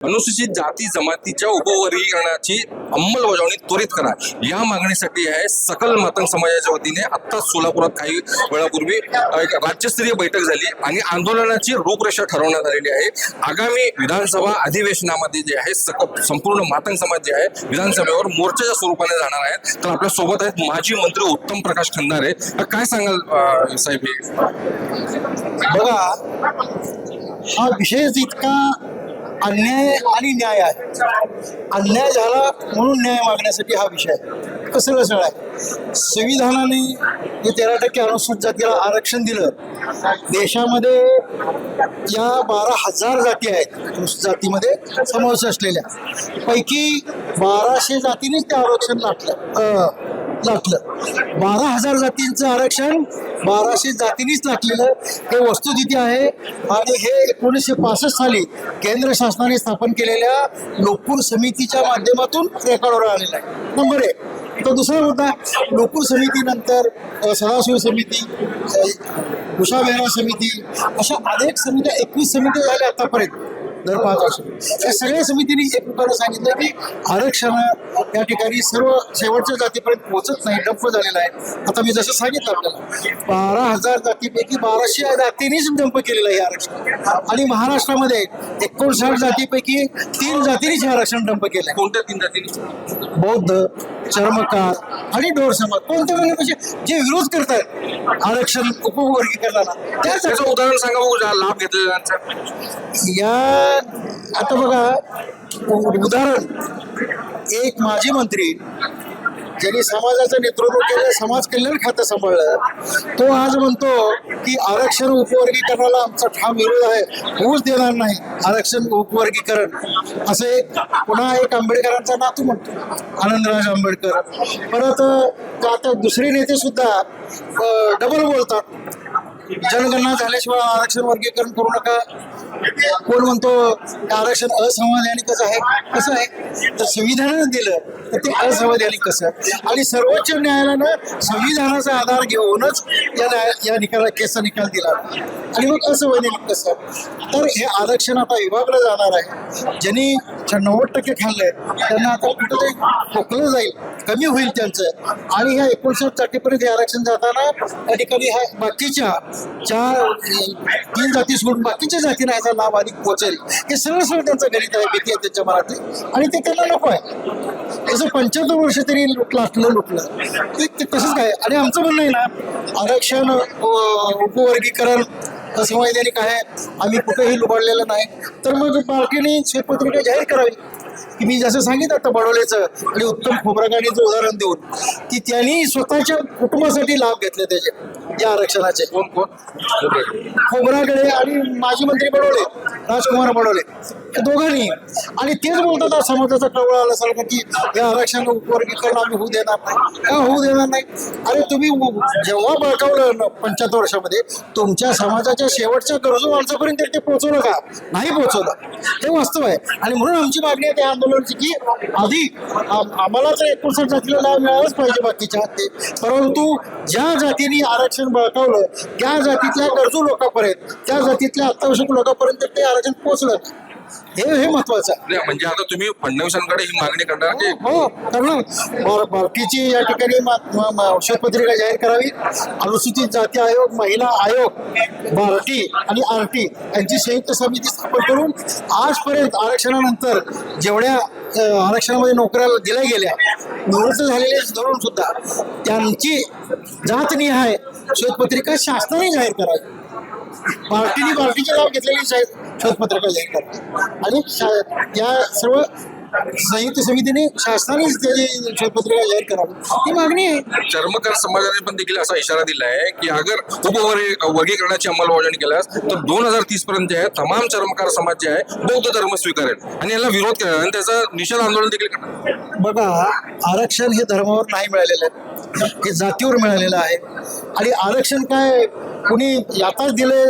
अनुसूचित जाती जमातीच्या उपवर्गीकरणाची अंमलबजावणी त्वरित करा या मागणीसाठी आहे सकल मातंग समाजाच्या वतीने आत्ताच सोलापुरात काही वेळापूर्वी एक राज्यस्तरीय बैठक झाली आणि आंदोलनाची रूपरेषा ठरवण्यात आलेली आहे. आगामी विधानसभा अधिवेशनामध्ये जे आहे संपूर्ण मातंग समाज जे आहे विधानसभेवर मोर्चाच्या स्वरूपाने जाणार आहेत. तर आपल्या सोबत आहेत माजी मंत्री उत्तम प्रकाश खंदारे. काय सांगाल साहेब? बघा, हा विषयच इतका अन्याय आणि न्याय आहे. अन्याय झाला म्हणून न्याय मागण्यासाठी हा विषय आहे. कसं सरळ आहे. संविधानाने जे 13% अनुसूचित जातीला आरक्षण दिलं. देशामध्ये या 12,000 जाती आहेत अनुसूचित जातीमध्ये समावेश असलेल्या, पैकी 1200 जातींनीच ते आरक्षण लाटलं. 12,000 जातींचं आरक्षण 1200 जातींनीच लाटलेलं हे वस्तुस्थिती आहे. आणि हे 1965 साली केंद्र शासनाने स्थापन केलेल्या लोकपूर समितीच्या माध्यमातून रेकॉर्डवर आलेला आहे. नंबर 1. तर दुसरा मुद्दा, लोकपूर समितीनंतर सदाशिव समिती, उषा मेहरा समिती, अशा अनेक समित्या 21 समित्या झाल्या आतापर्यंत दर 5 वर्ष. या सगळ्या समितींनी एकमेकांना सांगितलं की आरक्षण या ठिकाणी सर्व शेवटच्या जातीपर्यंत पोहोचत नाही, डंप झालेला आहे. आता मी जसं सांगितलं आपल्याला 12,000 जातीपैकी 1200 जातींनीच डंप केलेलं आहे आरक्षण. आणि महाराष्ट्रामध्ये 59 जातीपैकी 3 जातींनीच हे आरक्षण डंप केलं. कोणत्या 3 जातींनी? बौद्ध, चर्मकार आणि डोर समाज. कोणत्या म्हणजे जे विरोध करतात आरक्षण उपवर्गीकरणाला, त्याचं उदाहरण सांगा बघू लाभ घेतलेल्यांचा. या आता बघा उदाहरण, एक माजी मंत्री ज्यांनी समाजाचं नेतृत्व केलं, समाज कल्याण खातं सांभाळलं, तो आज म्हणतो की आरक्षण उपवर्गीकरणाला आमचा ठाम विरोध आहे, होऊच देणार नाही आरक्षण उपवर्गीकरण. असे पुन्हा एक आंबेडकरांचा नातू म्हणतो, आनंदराज आंबेडकर. परत आता दुसरे नेते सुद्धा डबल बोलतात. जनगणना झाल्याशिवाय आरक्षण वर्गीकरण करू नका. कोण म्हणतो आरक्षण असंवैधानिकच आहे. कसं आहे, तर संविधानानं दिलं तर ते असंवैधानिक कसं. आणि सर्वोच्च न्यायालयानं संविधानाचा आधार घेऊनच या केसचा निकाल दिला आणि मग असंवैधानिक कसं. तर हे आरक्षण आता विभागलं जाणार आहे. ज्यांनी 90% खाल्लंय त्यांना आता कुठंतरी ठोकलं जाईल, कमी होईल त्यांचं. आणि ह्या 59 जातीपर्यंत हे आरक्षण जाताना या ठिकाणी ह्या बाकीच्या 3 जाती सोडून बाकीच्या जातींना ह्याचा लाभ अधिक पोहोचेल. हे सरळ सरळ त्यांचं गणित आहे, भीती आहे त्यांच्या मनातली आणि ते त्यांना नको आहे. जसं 75 वर्ष तरी लुटलं ते तसंच काय. आणि आमचं म्हणणं आहे ना, आरक्षण उपवर्गीकरण असंवैधानिक आहे, आम्ही कुठेही लुबाडलेलं नाही. तर मग पार्टीने श्वेतपत्रिका जाहीर करावी की मी जसं सांगितलं आता बडोलेचं आणि उत्तम खोब्रागडेचं उदाहरण देऊन की त्यांनी स्वतःच्या कुटुंबासाठी लाभ घेतले त्याचे या आरक्षणाचे. कोण खोब्रागडे आणि माजी मंत्री बडोले, राजकुमार बडोले, या दोघांनी. आणि तेच बोलतात समाजाचा कळवळ आल्यासारखं की हे आरक्षण उपवर्गीकरण आम्ही होऊ देणार नाही. का होऊ देणार नाही? अरे तुम्ही जेव्हा बळकावलं 75 वर्षामध्ये तुमच्या समाजाच्या शेवटच्या गरजू माणसापर्यंत ते पोहोचवलं का? नाही पोहोचवलं. हे वास्तव आहे. आणि म्हणून आमची मागणी आहे त्या आंदोलनाची की आधी आम्हाला तर 59 जातीला लाभ मिळालाच पाहिजे बाकीच्या ते, परंतु ज्या जातींनी आरक्षण बळकावलं त्या जातीतल्या गरजू लोकांपर्यंत, त्या जातीतल्या अत्यावश्यक लोकांपर्यंत ते आरक्षण पोहोचलं. हे महत्वाचं आहे. म्हणजे आता तुम्ही फडणवीसांकडे ही मागणी करणार की? हो करणार. बार्टीची या ठिकाणी श्वेतपत्रिका जाहीर करावी. अनुसूचित जाती आयोग, महिला आयोग, बार्टी आणि आरटी यांची संयुक्त समिती स्थापन करून आजपर्यंत आरक्षणानंतर जेवढ्या आरक्षणामध्ये नोकऱ्या दिल्या गेल्या, निवृत्त झालेले धरून सुद्धा त्यांची जातनिहाय श्वेतपत्रिका शासनाने जाहीर करावी. पार्टीचे नाव घेतलेली श्वेतपत्रिका जाहीर करावी आणि या सर्व संयुक्त समितीने शासनानेच त्याची श्वेतपत्रिका जाहीर करावी, ही मागणी आहे. चर्मकार समाजाने पण देखील असा इशारा दिला आहे की अगर उपवर्गीकरणाची अंमलबजावणी केल्यास तर 2030 पर्यंत जे आहे तमाम चर्मकार समाज जे आहे बौद्ध धर्म स्वीकारेल आणि याला विरोध केला आणि त्याचा निषेध आंदोलन देखील करणार. बघा, आरक्षण हे धर्मावर नाही मिळालेलं आहे, हे जातीवर मिळालेलं आहे. आणि आरक्षण काय कुणी याताच दिले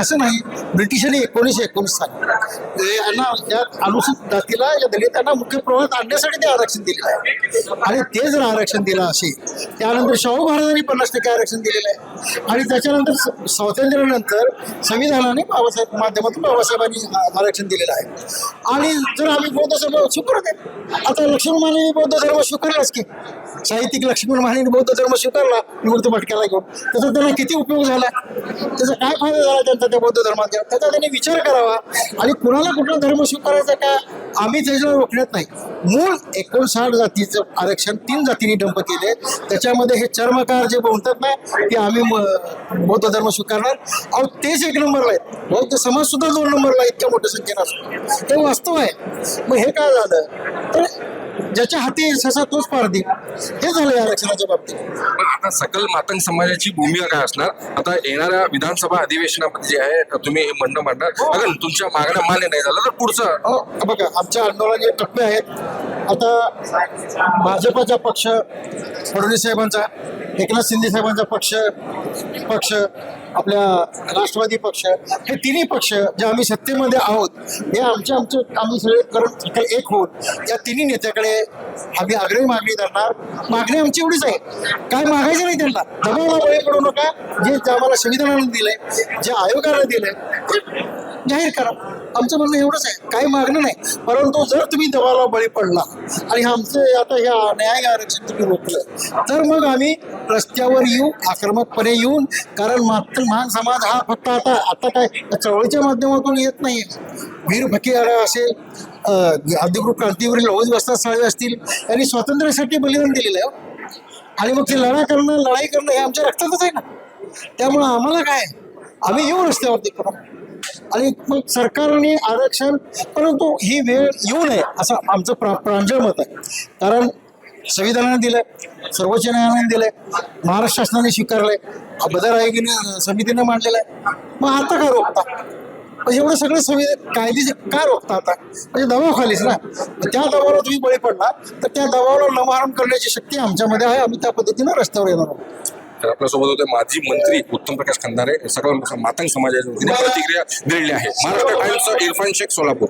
असं नाही. ब्रिटिशांनी 1919 साली या अनुसूचित जातीला या दलितांना मुख्य प्रवाहात आणण्यासाठी ते आरक्षण दिलेलं आहे. आणि ते जर आरक्षण दिलं असेल त्यानंतर शाहू महाराजांनी 50% आरक्षण दिलेलं आहे. आणि त्याच्यानंतर स्वातंत्र्यानंतर संविधानाने माध्यमातून बाबासाहेबांनी आरक्षण दिलेलं आहे. आणि जर आम्ही बौद्ध धर्म स्वीकारत आहे, आता लक्ष्मण मानेने बौद्ध धर्म स्वीकारलाच की, साहित्यिक लक्ष्मण मानेने बौद्ध धर्म स्वीकारला विमुक्त भटक्याला घेऊन. त्याचा त्यांना किती उपयोग झाला, त्याचा काय फायदा झाला त्यांचा त्या बौद्ध धर्मात, त्याचा त्यांनी विचार करावा. आणि कुणाला कुठला धर्म स्वीकारायचा का आम्ही त्याच्यावर रोखण्यात नाही. मूळ 59 जातीचं आरक्षण 3 जातींनी डंप केले. त्याच्यामध्ये हे चर्मकार जे म्हणतात ना की आम्ही बौद्ध धर्म स्वीकारणार, अहो तेच 1 नंबरला आहेत. बौद्ध समाज सुद्धा 2 नंबरला आहे इतक्या मोठ्या संख्येनं असतो. हे वास्तव आहे. मग हे काय झालं तर ज्याच्या हाती ससा तोच पारधी, हे झालं या आरक्षणाच्या बाबतीत. पण आता सकल मातंग समाजाची भूमिका काय असणार? आता येणाऱ्या विधानसभा अधिवेशनामध्ये जे आहे तुम्ही हे म्हणणं मांडणार, अगर तुमच्या मागण्या मान्य नाही झालं तर पुढचं बघा आमच्या आंदोलनाचे टप्पे आहेत. आता भाजपचा पक्ष, फडणवीस साहेबांचा, एकनाथ शिंदे साहेबांचा पक्ष आपल्या राष्ट्रवादी पक्ष, हे तिन्ही पक्ष जे आम्ही सत्तेमध्ये आहोत हे आम्ही सगळे करून एक होऊन या तिन्ही नेत्याकडे आम्ही आग्रही मागणी करणार. मागणी आमची एवढीच आहे, काय मागायचं नाही त्यांना, दबावाला बळी पडू नका. जे आम्हाला संविधानाने दिलंय, जे आयोगाने दिलंय ते जाहीर करा. आमचं म्हणणं एवढंच आहे, काही मागणं नाही. परंतु जर तुम्ही दबावाला बळी पडला आणि आमचं आता ह्या न्याय आरक्षण तुम्ही रोखलं तर मग आम्ही रस्त्यावर येऊ, आक्रमकपणे येऊन. कारण महान समाज हा फक्त आता काय चळवळीच्या माध्यमातून येत नाही. वीर फकीर असेल, अधिकृत क्रांतीवरील लवज वस्ताद साळवे असतील, यांनी स्वातंत्र्यासाठी बलिदान दिलेलं आहे. आणि मग ते लढाई करणं हे आमच्या रक्तातच आहे ना. त्यामुळं आम्हाला काय, आम्ही येऊ रस्त्यावरती करू. आणि मग सरकारने आरक्षण, परंतु ही वेळ येऊ नये असं आमचं प्रांजळ मत आहे. कारण संविधानाने दिलंय, सर्वोच्च न्यायालयाने दिलंय, महाराष्ट्र शासनाने स्वीकारलंय, बदर आयोगाने समितीने मांडलेलं आहे. मग आता काय रोखता? म्हणजे एवढं सगळं कायदे का रोखता आता? म्हणजे दबावाखालीच ना. त्या दबावाला तुम्ही बळी पडला तर त्या दबावाला नमहाराम करण्याची शक्ती आमच्यामध्ये आहे. आम्ही त्या पद्धतीनं रस्त्यावर येणार आहोत. तर आपल्यासोबत होते माजी मंत्री उत्तम प्रकाश खंदारे, सकल मातंग समाजाच्या वतीने प्रतिक्रिया दिलेली आहे. महाराष्ट्र टाइम्सचा इरफान शेख, सोलापूर.